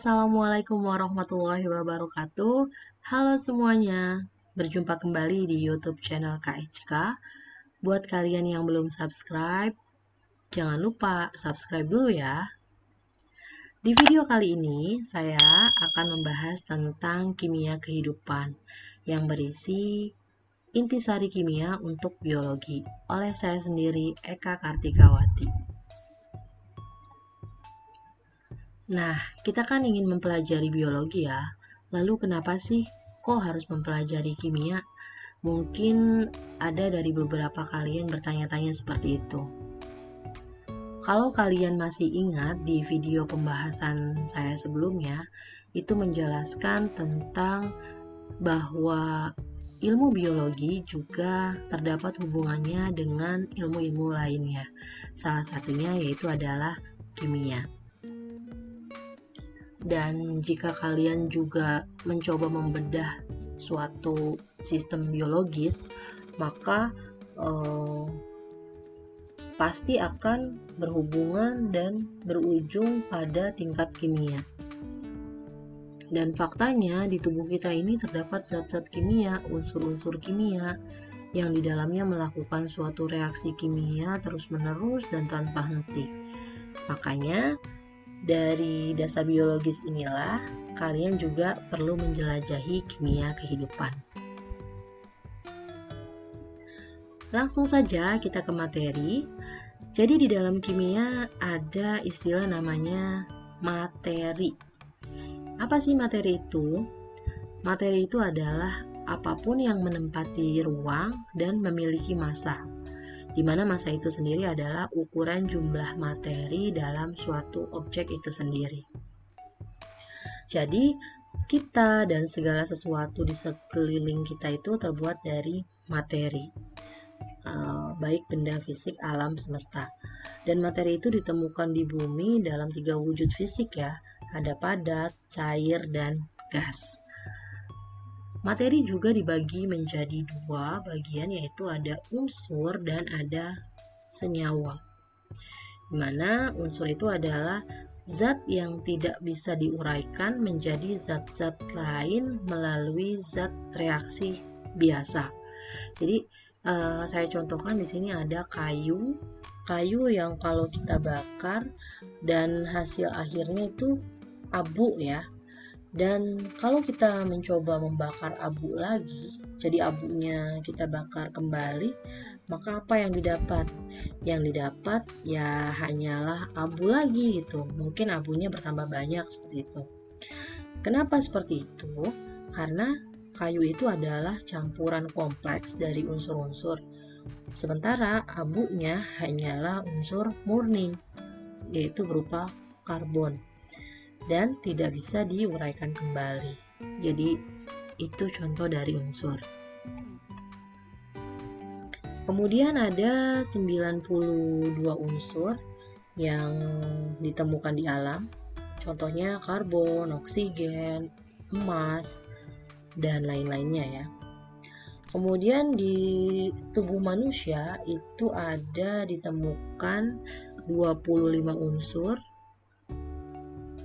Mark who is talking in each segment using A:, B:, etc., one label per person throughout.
A: Assalamualaikum warahmatullahi wabarakatuh. Halo semuanya, berjumpa kembali di YouTube channel KHK. Buat kalian yang belum subscribe, jangan lupa subscribe dulu ya. Di video kali ini, saya akan membahas tentang kimia kehidupan yang berisi intisari kimia untuk biologi oleh saya sendiri, Eka Kartikawati. Nah, kita kan ingin mempelajari biologi ya. Lalu kenapa sih kok harus mempelajari kimia? Mungkin ada dari beberapa kalian bertanya-tanya seperti itu. Kalau kalian masih ingat di video pembahasan saya sebelumnya, itu menjelaskan tentang bahwa ilmu biologi juga terdapat hubungannya dengan ilmu-ilmu lainnya. Salah satunya yaitu adalah kimia. Dan jika kalian juga mencoba membedah suatu sistem biologis, maka pasti akan berhubungan dan berujung pada tingkat kimia. Dan faktanya di tubuh kita ini terdapat zat-zat kimia, unsur-unsur kimia yang di dalamnya melakukan suatu reaksi kimia terus-menerus dan tanpa henti. Makanya dari dasar biologis inilah kalian juga perlu menjelajahi kimia kehidupan. Langsung saja kita ke materi. Jadi di dalam kimia ada istilah namanya materi. Apa sih materi itu? Materi itu adalah apapun yang menempati ruang dan memiliki massa, di mana massa itu sendiri adalah ukuran jumlah materi dalam suatu objek itu sendiri. Jadi, kita dan segala sesuatu di sekeliling kita itu terbuat dari materi, baik benda fisik alam semesta. Dan materi itu ditemukan di bumi dalam 3 wujud fisik ya, ada padat, cair, dan gas. Materi juga dibagi menjadi 2 bagian, yaitu ada unsur dan ada senyawa. Dimana unsur itu adalah zat yang tidak bisa diuraikan menjadi zat-zat lain melalui zat reaksi biasa. Jadi saya contohkan di sini ada kayu yang kalau kita bakar dan hasil akhirnya itu abu ya. Dan kalau kita mencoba membakar abu lagi, jadi abunya kita bakar kembali, maka apa yang didapat? Yang didapat ya hanyalah abu lagi gitu. Mungkin abunya bertambah banyak seperti itu. Kenapa seperti itu? Karena kayu itu adalah campuran kompleks dari unsur-unsur. Sementara abunya hanyalah unsur murni, yaitu berupa karbon. Dan tidak bisa diuraikan kembali. Jadi itu contoh dari unsur. Kemudian ada 92 unsur yang ditemukan di alam. Contohnya karbon, oksigen, emas, dan lain-lainnya ya. Kemudian di tubuh manusia itu ada ditemukan 25 unsur.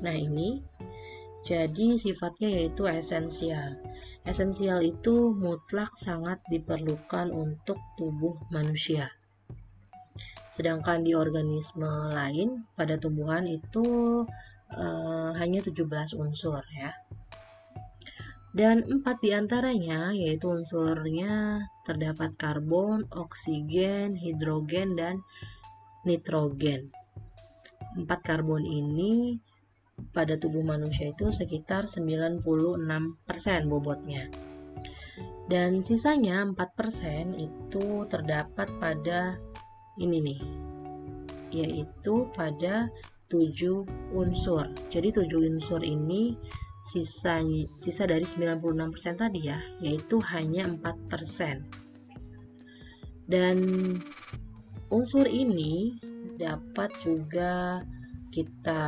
A: Nah ini jadi sifatnya yaitu esensial. Esensial itu mutlak sangat diperlukan untuk tubuh manusia. Sedangkan di organisme lain pada tumbuhan itu hanya 17 unsur ya. Dan 4 diantaranya yaitu unsurnya terdapat karbon, oksigen, hidrogen, dan nitrogen. 4 karbon ini pada tubuh manusia itu sekitar 96% bobotnya. Dan sisanya 4% itu terdapat pada ini nih, yaitu pada 7 unsur. Jadi 7 unsur ini sisa dari 96% tadi ya, yaitu hanya 4%. Dan unsur ini dapat juga kita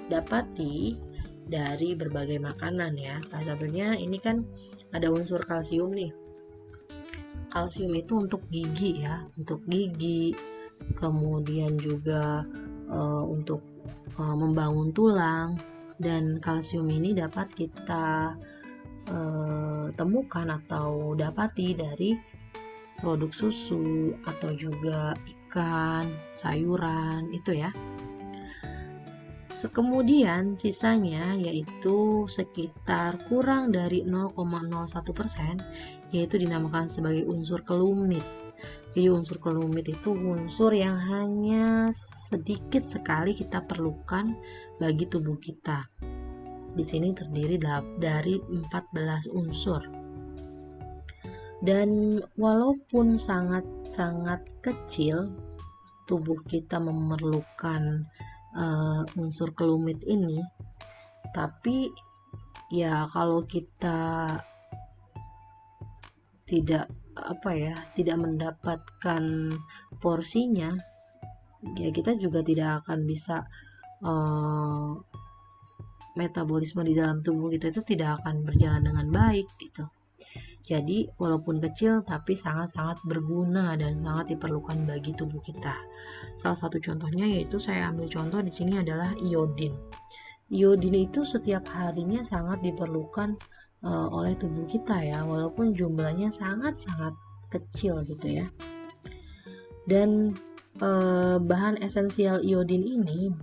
A: dapati dari berbagai makanan ya. Salah satunya ini kan ada unsur kalsium nih. Kalsium itu untuk gigi ya, untuk gigi. Kemudian juga untuk membangun tulang, dan kalsium ini dapat kita temukan atau dapati dari produk susu atau juga ikan, sayuran itu ya. Kemudian sisanya yaitu sekitar kurang dari 0,01%, yaitu dinamakan sebagai unsur kelumit. Jadi unsur kelumit itu unsur yang hanya sedikit sekali kita perlukan bagi tubuh kita. Di sini terdiri dari 14 unsur. Dan walaupun sangat-sangat kecil tubuh kita memerlukan unsur kelumit ini, tapi ya kalau kita tidak mendapatkan porsinya, ya kita juga tidak akan bisa metabolisme di dalam tubuh kita itu tidak akan berjalan dengan baik gitu. Jadi walaupun kecil tapi sangat-sangat berguna dan sangat diperlukan bagi tubuh kita. Salah satu contohnya yaitu saya ambil contoh di sini adalah iodin. Iodin itu setiap harinya sangat diperlukan oleh tubuh kita ya, walaupun jumlahnya sangat-sangat kecil gitu ya. Dan bahan esensial iodin ini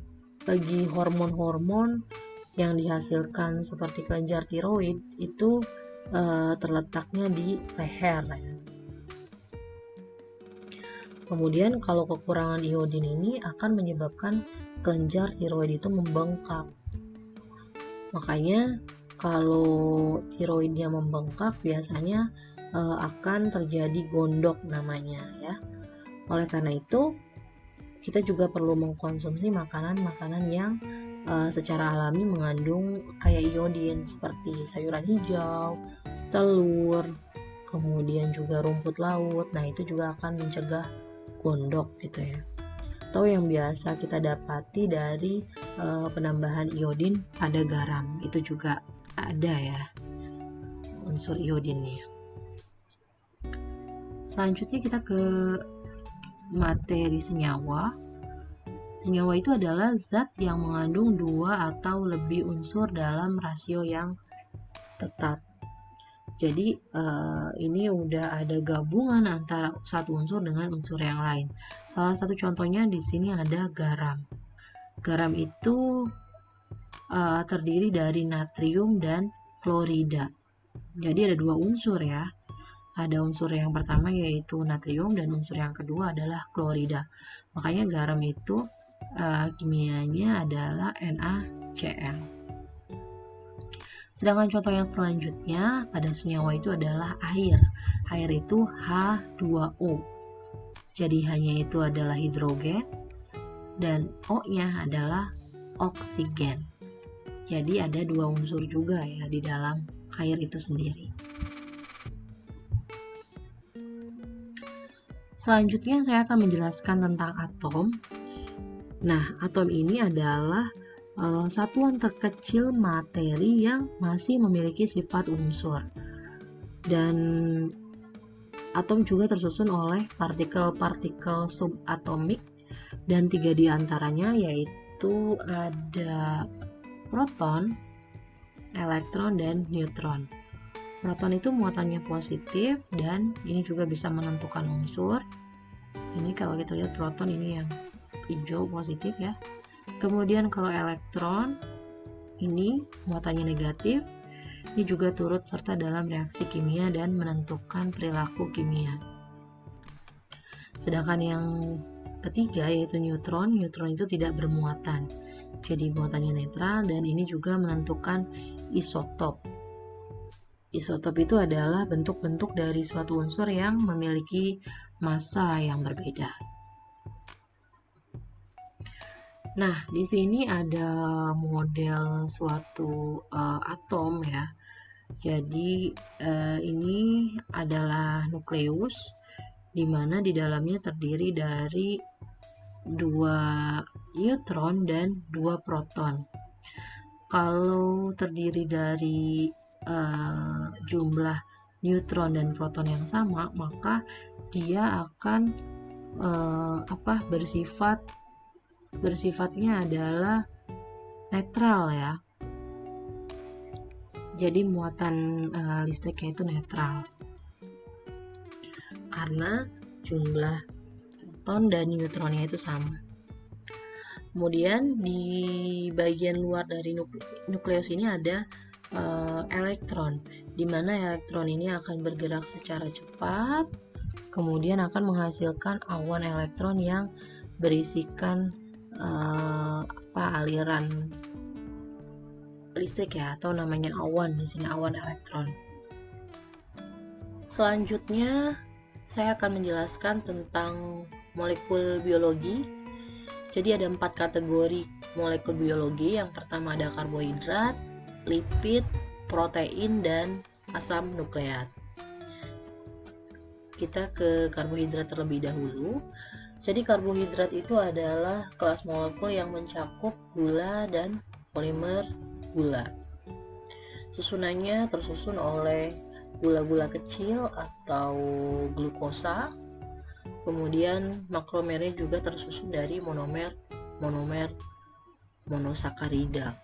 A: bagi hormon-hormon yang dihasilkan seperti kelenjar tiroid itu terletaknya di leher ya. Kemudian kalau kekurangan iodin ini akan menyebabkan kelenjar tiroid itu membengkak. Makanya kalau tiroidnya membengkak biasanya akan terjadi gondok namanya ya. Oleh karena itu kita juga perlu mengkonsumsi makanan-makanan yang secara alami mengandung kayak iodin seperti sayuran hijau, telur, kemudian juga rumput laut. Nah itu juga akan mencegah gondok gitu ya. Atau yang biasa kita dapati dari penambahan iodin pada garam, itu juga ada ya unsur iodinnya. Selanjutnya kita ke materi senyawa. Senyawa itu adalah zat yang mengandung 2 atau lebih unsur dalam rasio yang tetap. Jadi ini udah ada gabungan antara satu unsur dengan unsur yang lain. Salah satu contohnya di sini ada garam. Garam itu terdiri dari natrium dan klorida. Jadi ada 2 unsur ya. Ada unsur yang pertama yaitu natrium dan unsur yang kedua adalah klorida. Makanya garam itu kimianya adalah NaCl. Sedangkan contoh yang selanjutnya pada senyawa itu adalah air. Air itu H2O. Jadi hanya itu adalah hidrogen dan O-nya adalah oksigen. Jadi ada 2 unsur juga ya di dalam air itu sendiri. Selanjutnya saya akan menjelaskan tentang atom. Nah, atom ini adalah satuan terkecil materi yang masih memiliki sifat unsur. Dan atom juga tersusun oleh partikel-partikel subatomik, dan 3 diantaranya yaitu ada proton, elektron, dan neutron. Proton itu muatannya positif dan ini juga bisa menentukan unsur. Ini kalau kita lihat proton ini yang hijau positif ya. Kemudian kalau elektron ini muatannya negatif. Ini juga turut serta dalam reaksi kimia dan menentukan perilaku kimia. Sedangkan yang ketiga yaitu neutron. Neutron itu tidak bermuatan. Jadi muatannya netral dan ini juga menentukan isotop. Isotop itu adalah bentuk-bentuk dari suatu unsur yang memiliki massa yang berbeda. Nah, di sini ada model suatu atom ya. Jadi ini adalah nukleus, di mana di dalamnya terdiri dari 2 neutron dan 2 proton. Kalau terdiri dari jumlah neutron dan proton yang sama, maka dia akan bersifat bersifatnya adalah netral ya. Jadi muatan listriknya itu netral karena jumlah proton dan neutronnya itu sama. Kemudian di bagian luar dari nukleus ini ada elektron, di mana elektron ini akan bergerak secara cepat, kemudian akan menghasilkan awan elektron yang berisikan aliran listrik ya, atau namanya awan, di sini awan elektron. Selanjutnya saya akan menjelaskan tentang molekul biologi. Jadi ada 4 kategori molekul biologi. Yang pertama ada karbohidrat, lipid, protein, dan asam nukleat. Kita ke karbohidrat terlebih dahulu. Jadi karbohidrat itu adalah kelas molekul yang mencakup gula dan polimer gula. Susunannya tersusun oleh gula-gula kecil atau glukosa. Kemudian makromernya juga tersusun dari monomer monosakarida.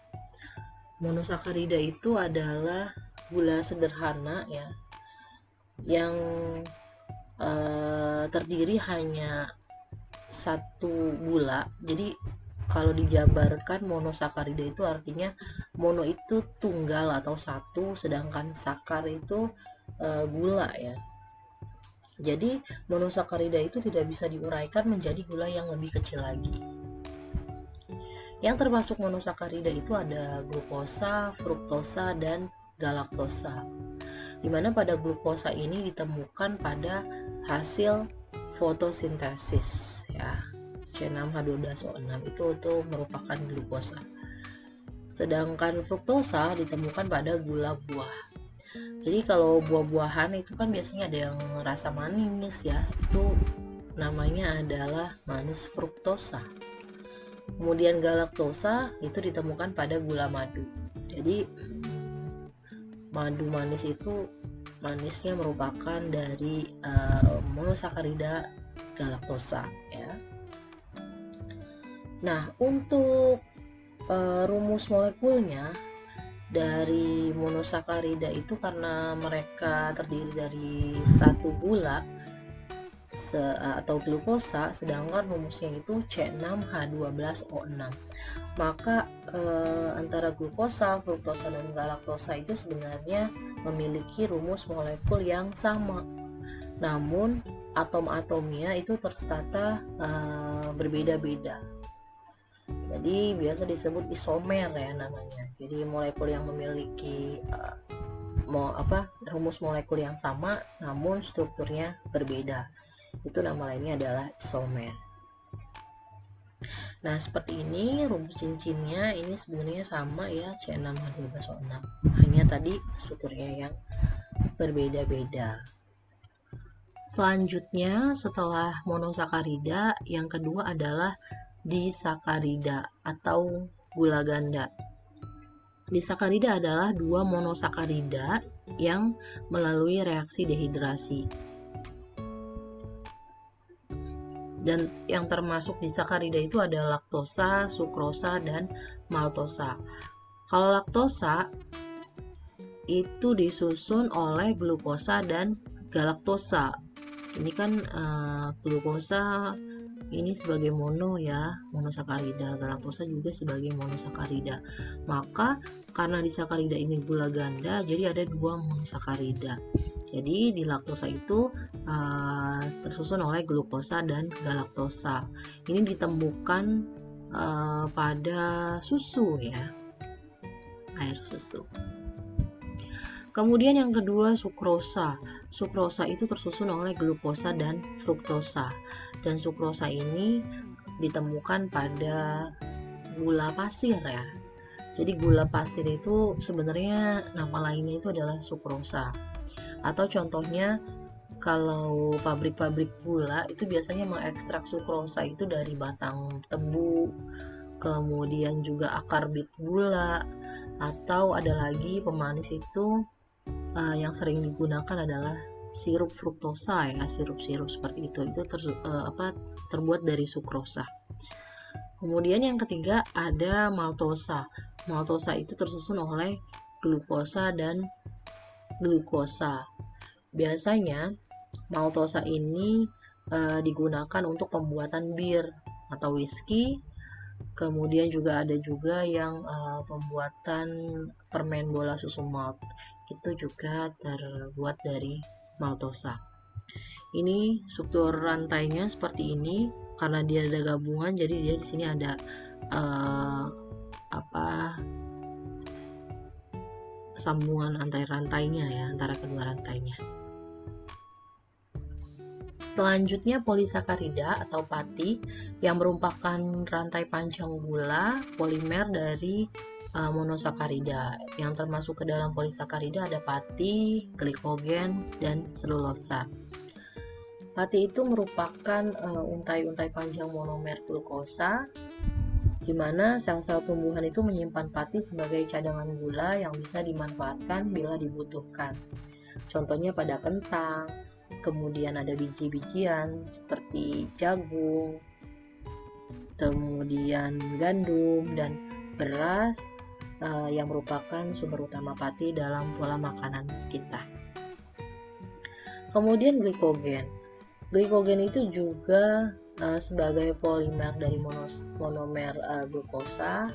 A: Monosakarida itu adalah gula sederhana ya, yang terdiri hanya satu gula. Jadi kalau dijabarkan monosakarida itu artinya mono itu tunggal atau satu, sedangkan sakar itu gula ya. Jadi monosakarida itu tidak bisa diuraikan menjadi gula yang lebih kecil lagi. Yang termasuk monosakarida itu ada glukosa, fruktosa, dan galaktosa. Dimana pada glukosa ini ditemukan pada hasil fotosintesis ya. C6H12O6 itu merupakan glukosa. Sedangkan fruktosa ditemukan pada gula buah. Jadi kalau buah-buahan itu kan biasanya ada yang rasa manis ya, itu namanya adalah manis fruktosa. Kemudian galaktosa itu ditemukan pada gula madu. Jadi madu manis itu manisnya merupakan dari monosakarida galaktosa ya. Nah, untuk rumus molekulnya dari monosakarida itu karena mereka terdiri dari satu gula atau glukosa, sedangkan rumusnya itu C6H12O6. Maka antara glukosa, fruktosa, dan galaktosa itu sebenarnya memiliki rumus molekul yang sama. Namun atom-atomnya itu tertata berbeda-beda. Jadi biasa disebut isomer ya namanya. Jadi molekul yang memiliki rumus molekul yang sama namun strukturnya berbeda, itu nama lainnya adalah isomer. Nah, seperti ini rumus cincinnya, ini sebenarnya sama ya, C6H12O6, hanya tadi strukturnya yang berbeda-beda. Selanjutnya setelah monosakarida, yang kedua adalah disakarida atau gula ganda. Disakarida adalah dua monosakarida yang melalui reaksi dehidrasi. Dan yang termasuk disakarida itu ada laktosa, sukrosa, dan maltosa. Kalau laktosa itu disusun oleh glukosa dan galaktosa. Ini kan glukosa ini sebagai mono ya, monosakarida, galaktosa juga sebagai monosakarida. Maka karena disakarida ini gula ganda, jadi ada dua monosakarida. Jadi di laktosa itu tersusun oleh glukosa dan galaktosa. Ini ditemukan pada susu ya, air susu. Kemudian yang kedua sukrosa. Sukrosa itu tersusun oleh glukosa dan fruktosa. Dan sukrosa ini ditemukan pada gula pasir ya. Jadi gula pasir itu sebenarnya nama lainnya itu adalah sukrosa. Atau contohnya kalau pabrik-pabrik gula itu biasanya mengekstrak sukrosa itu dari batang tebu, kemudian juga akar bit gula, atau ada lagi pemanis itu yang sering digunakan adalah sirup fruktosa ya, sirup-sirup seperti itu terbuat dari sukrosa. Kemudian yang ketiga ada maltosa. Maltosa itu tersusun oleh glukosa dan glukosa. Biasanya maltosa ini digunakan untuk pembuatan bir atau whisky. Kemudian juga ada juga yang pembuatan permen bola susu malt. Itu juga terbuat dari maltosa. Ini struktur rantainya seperti ini. Karena dia ada gabungan, jadi dia di sini ada sambungan antar rantainya ya, antara kedua rantainya. Selanjutnya polisakarida atau pati yang merupakan rantai panjang gula polimer dari monosakarida. Yang termasuk ke dalam polisakarida ada pati, glikogen, dan selulosa. Pati itu merupakan untai-untai panjang monomer glukosa, di mana sel-sel tumbuhan itu menyimpan pati sebagai cadangan gula yang bisa dimanfaatkan bila dibutuhkan. Contohnya pada kentang, kemudian ada biji-bijian seperti jagung, kemudian gandum, dan beras yang merupakan sumber utama pati dalam pola makanan kita. Kemudian glikogen. Glikogen itu juga sebagai polimer dari monomer glukosa,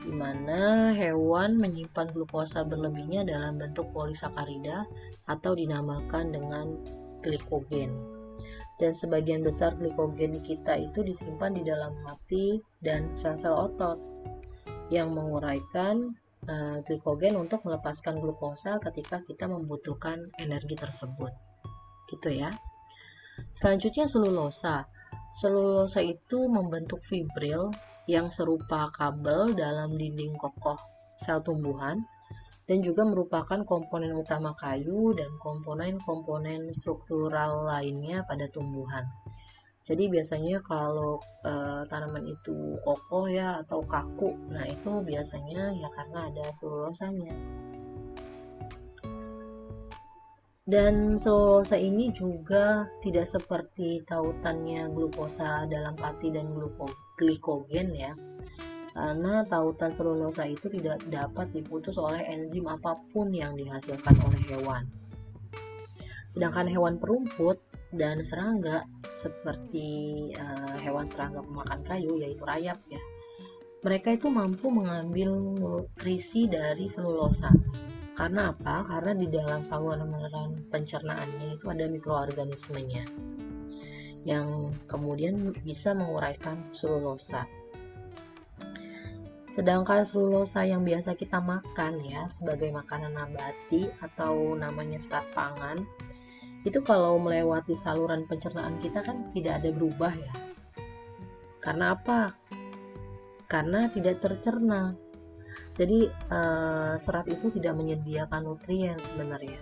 A: di mana hewan menyimpan glukosa berlebihnya dalam bentuk polisakarida atau dinamakan dengan glikogen. Dan sebagian besar glikogen kita itu disimpan di dalam hati dan sel-sel otot yang menguraikan glikogen untuk melepaskan glukosa ketika kita membutuhkan energi tersebut. Gitu ya. Selanjutnya selulosa. Selulosa itu membentuk fibril yang serupa kabel dalam dinding kokoh sel tumbuhan dan juga merupakan komponen utama kayu dan komponen-komponen struktural lainnya pada tumbuhan. Jadi biasanya kalau tanaman itu kokoh ya atau kaku, nah itu biasanya ya karena ada selulosanya. Dan selulosa ini juga tidak seperti tautannya glukosa dalam pati dan glikogen ya. Karena tautan selulosa itu tidak dapat diputus oleh enzim apapun yang dihasilkan oleh hewan. Sedangkan hewan perumput dan serangga seperti hewan serangga pemakan kayu yaitu rayap ya. Mereka itu mampu mengambil nutrisi dari selulosa. Karena apa? Karena di dalam saluran pencernaannya itu ada mikroorganismenya yang kemudian bisa menguraikan selulosa. Sedangkan selulosa yang biasa kita makan ya sebagai makanan nabati atau namanya serat pangan, itu kalau melewati saluran pencernaan kita kan tidak ada berubah ya. Karena apa? Karena tidak tercerna. Jadi serat itu tidak menyediakan nutrien sebenarnya,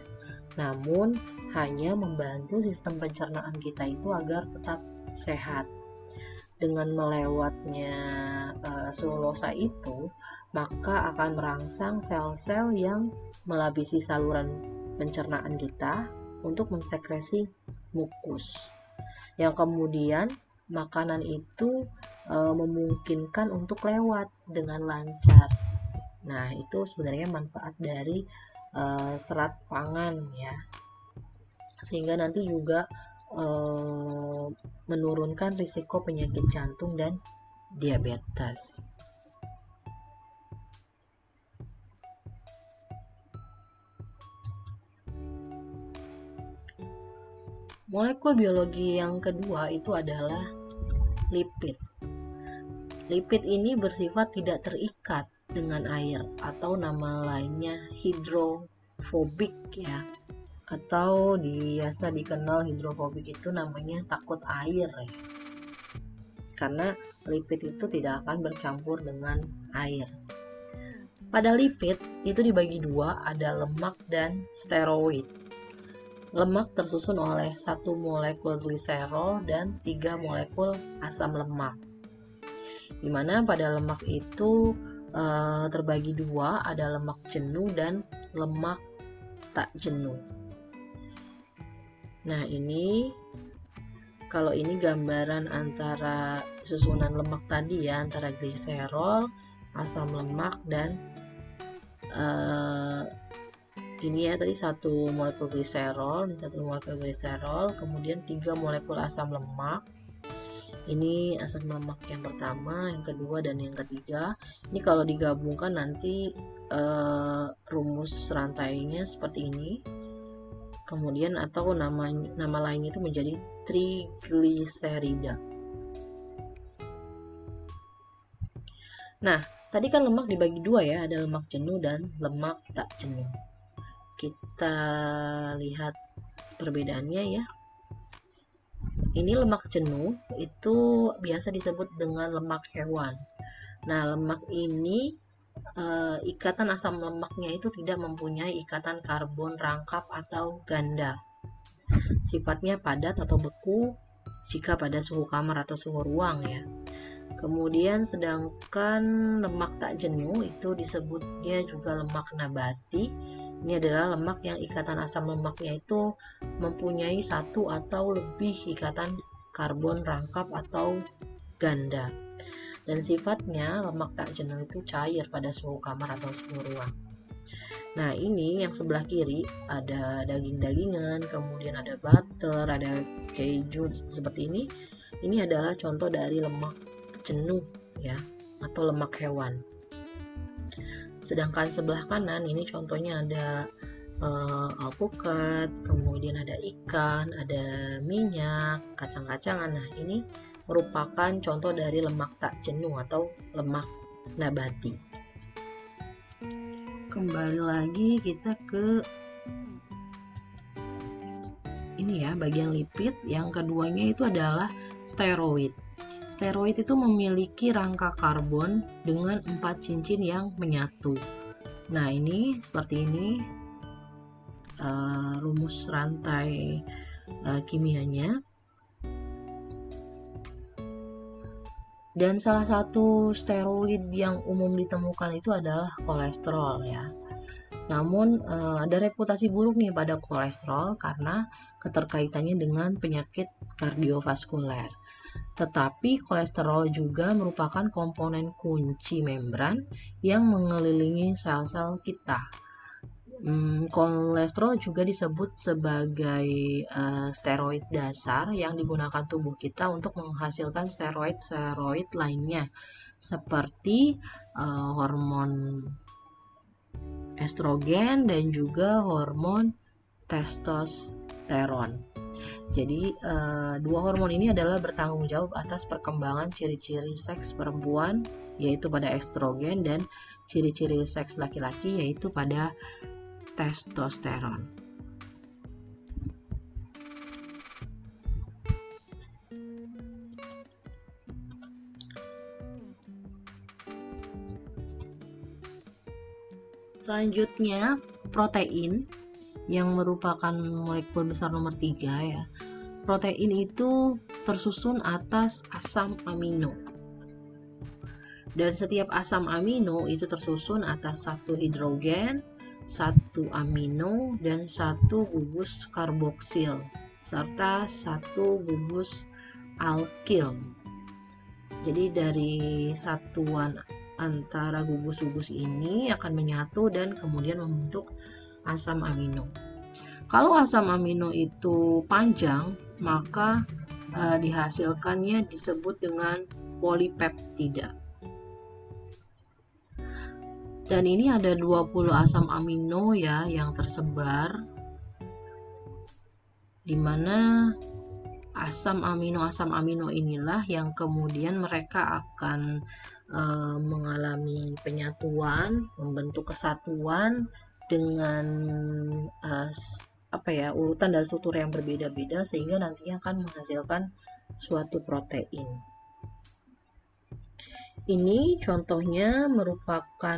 A: namun hanya membantu sistem pencernaan kita itu agar tetap sehat. Dengan melewatnya selulosa itu, maka akan merangsang sel-sel yang melapisi saluran pencernaan kita untuk mensekresi mukus, yang kemudian makanan itu memungkinkan untuk lewat dengan lancar. Nah, itu sebenarnya manfaat dari serat pangan ya. Sehingga nanti juga menurunkan risiko penyakit jantung dan diabetes. Molekul biologi yang kedua itu adalah lipid. Lipid ini bersifat tidak terikat dengan air atau nama lainnya hidrofobik ya, atau biasa dikenal hidrofobik itu namanya takut air ya. Karena lipid itu tidak akan bercampur dengan air. Pada lipid itu dibagi dua, ada lemak dan steroid. Lemak tersusun oleh 1 molekul gliserol dan 3 molekul asam lemak. Dimana pada lemak itu terbagi dua, ada lemak jenuh dan lemak tak jenuh. Nah, ini kalau ini gambaran antara susunan lemak tadi ya, antara gliserol, asam lemak, dan ini ya tadi 1 molekul gliserol dan 1 molekul gliserol, kemudian 3 molekul asam lemak. Ini asam lemak yang pertama, yang kedua, dan yang ketiga. Ini kalau digabungkan nanti rumus rantainya seperti ini. Kemudian atau nama lainnya itu menjadi trigliserida. Nah, tadi kan lemak dibagi dua ya, ada lemak jenuh dan lemak tak jenuh. Kita lihat perbedaannya ya. Ini lemak jenuh itu biasa disebut dengan lemak hewan. Nah, lemak ini ikatan asam lemaknya itu tidak mempunyai ikatan karbon rangkap atau ganda. Sifatnya padat atau beku jika pada suhu kamar atau suhu ruang ya. Kemudian sedangkan lemak tak jenuh itu disebutnya juga lemak nabati. Ini adalah lemak yang ikatan asam lemaknya itu mempunyai 1 atau lebih ikatan karbon rangkap atau ganda. Dan sifatnya lemak tak jenuh itu cair pada suhu kamar atau suhu ruang. Nah, ini yang sebelah kiri ada daging-dagingan, kemudian ada butter, ada keju seperti ini. Ini adalah contoh dari lemak jenuh ya, atau lemak hewan. Sedangkan sebelah kanan ini contohnya ada alpukat, kemudian ada ikan, ada minyak, kacang-kacangan. Nah, ini merupakan contoh dari lemak tak jenuh atau lemak nabati. Kembali lagi kita ke ini ya, bagian lipid. Yang keduanya itu adalah steroid. Steroid itu memiliki rangka karbon dengan 4 cincin yang menyatu. Nah, ini seperti ini rumus rantai kimianya. Dan salah satu steroid yang umum ditemukan itu adalah kolesterol ya. Namun ada reputasi buruk nih pada kolesterol karena keterkaitannya dengan penyakit kardiovaskuler. Tetapi kolesterol juga merupakan komponen kunci membran yang mengelilingi sel-sel kita. Kolesterol juga disebut sebagai steroid dasar yang digunakan tubuh kita untuk menghasilkan steroid lainnya seperti hormon estrogen dan juga hormon testosteron. Jadi dua hormon ini adalah bertanggung jawab atas perkembangan ciri-ciri seks perempuan yaitu pada estrogen dan ciri-ciri seks laki-laki yaitu pada testosteron. Selanjutnya protein yang merupakan molekul besar nomor 3 ya. Protein itu tersusun atas asam amino. Dan setiap asam amino itu tersusun atas 1 hidrogen, 1 amino, dan 1 gugus karboksil, serta 1 gugus alkil. Jadi dari satuan antara gugus-gugus ini akan menyatu dan kemudian membentuk asam amino. Kalau asam amino itu panjang, maka dihasilkannya disebut dengan polipeptida. Dan ini ada 20 asam amino ya yang tersebar, di mana asam amino inilah yang kemudian mereka akan mengalami penyatuan, membentuk kesatuan dengan urutan dan struktur yang berbeda-beda sehingga nantinya akan menghasilkan suatu protein. Ini contohnya merupakan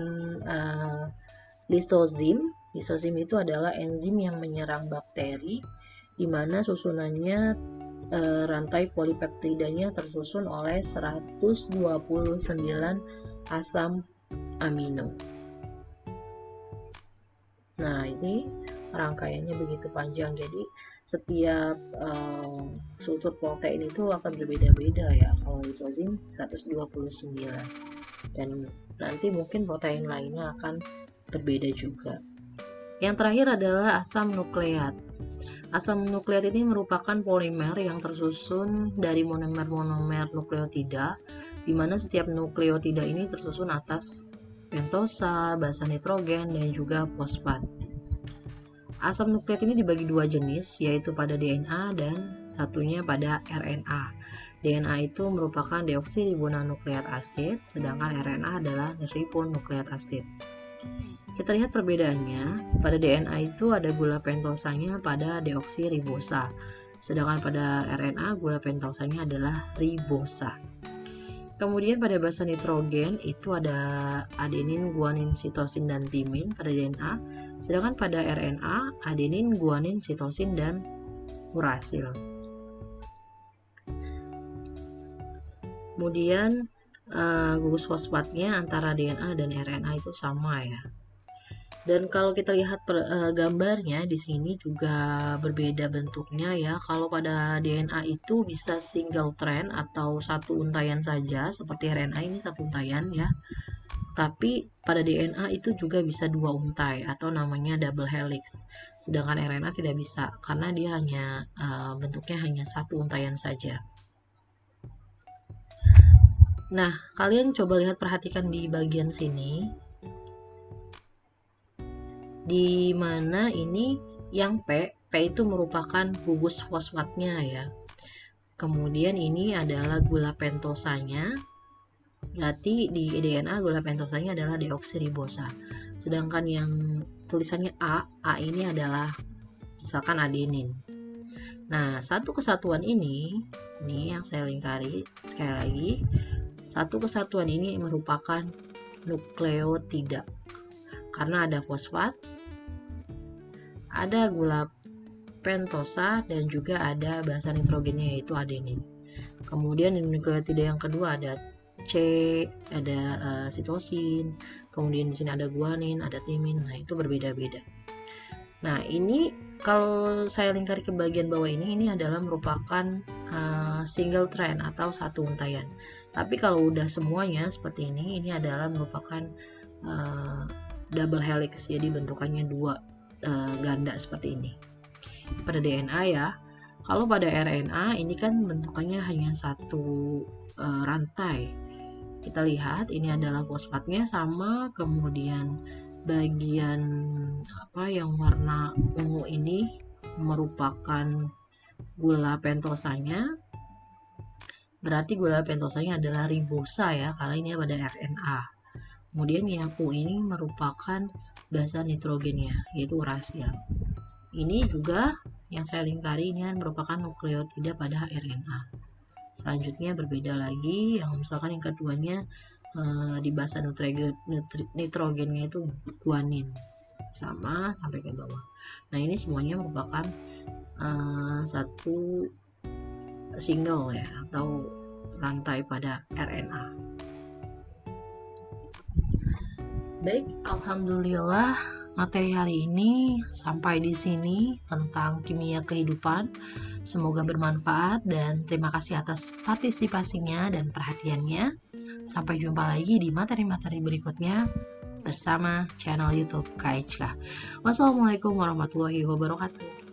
A: lisozim. Lisozim itu adalah enzim yang menyerang bakteri, di mana susunannya rantai polipeptidanya tersusun oleh 129 asam amino. Nah, ini rangkaiannya begitu panjang, jadi setiap struktur protein itu akan berbeda-beda ya. Kalau lisosim 129, dan nanti mungkin protein lainnya akan berbeda juga. Yang terakhir adalah asam nukleat. Asam nukleat ini merupakan polimer yang tersusun dari monomer-monomer nukleotida, di mana setiap nukleotida ini tersusun atas pentosa, basa nitrogen, dan juga fosfat. Asam nukleat ini dibagi dua jenis, yaitu pada DNA dan satunya pada RNA. DNA itu merupakan deoksiribonukleat asid, sedangkan RNA adalah ribonukleat asid. Kita lihat perbedaannya. Pada DNA itu ada gula pentosanya pada deoksiribosa, sedangkan pada RNA gula pentosanya adalah ribosa. Kemudian pada basa nitrogen itu ada adenin, guanin, sitosin, dan timin pada DNA, sedangkan pada RNA adenin, guanin, sitosin, dan urasil. Kemudian gugus fosfatnya antara DNA dan RNA itu sama ya. Dan kalau kita lihat gambarnya di sini juga berbeda bentuknya ya. Kalau pada DNA itu bisa single strand atau satu untaian saja, seperti RNA ini satu untaian ya. Tapi pada DNA itu juga bisa dua untai atau namanya double helix. Sedangkan RNA tidak bisa karena dia hanya bentuknya hanya satu untaian saja. Nah, kalian coba perhatikan di bagian sini, di mana ini yang P itu merupakan gugus fosfatnya ya. Kemudian ini adalah gula pentosanya, berarti di DNA gula pentosanya adalah deoksiribosa. Sedangkan yang tulisannya A ini adalah misalkan adenin. Nah, satu kesatuan ini yang saya lingkari sekali lagi. Satu kesatuan ini merupakan nukleotida karena ada fosfat, ada gula pentosa, dan juga ada basa nitrogennya yaitu adenin. Kemudian di nukleotida yang kedua ada C, ada sitosin, kemudian di sini ada guanin, ada timin. Nah, itu berbeda-beda. Nah, ini kalau saya lingkari ke bagian bawah ini adalah merupakan single strand atau satu untaian. Tapi kalau udah semuanya seperti ini adalah merupakan double helix, jadi bentukannya dua ganda seperti ini. Pada DNA ya. Kalau pada RNA ini kan bentukannya hanya satu rantai. Kita lihat ini adalah fosfatnya sama, kemudian bagian yang warna ungu ini merupakan gula pentosanya, berarti gula pentosanya adalah ribosa ya, karena ini pada RNA. Kemudian yang U ini merupakan basa nitrogennya, yaitu urasil. Ini juga yang saya lingkari ini merupakan nukleotida pada RNA. Selanjutnya berbeda lagi, yang misalkan yang keduanya di basa nitrogennya itu guanin, sama sampai ke bawah. Nah, ini semuanya merupakan satu single ya, atau rantai pada RNA. Baik, alhamdulillah materi hari ini sampai di sini tentang kimia kehidupan. Semoga bermanfaat dan terima kasih atas partisipasinya dan perhatiannya. Sampai jumpa lagi di materi-materi berikutnya bersama channel YouTube KHK. Wassalamualaikum warahmatullahi wabarakatuh.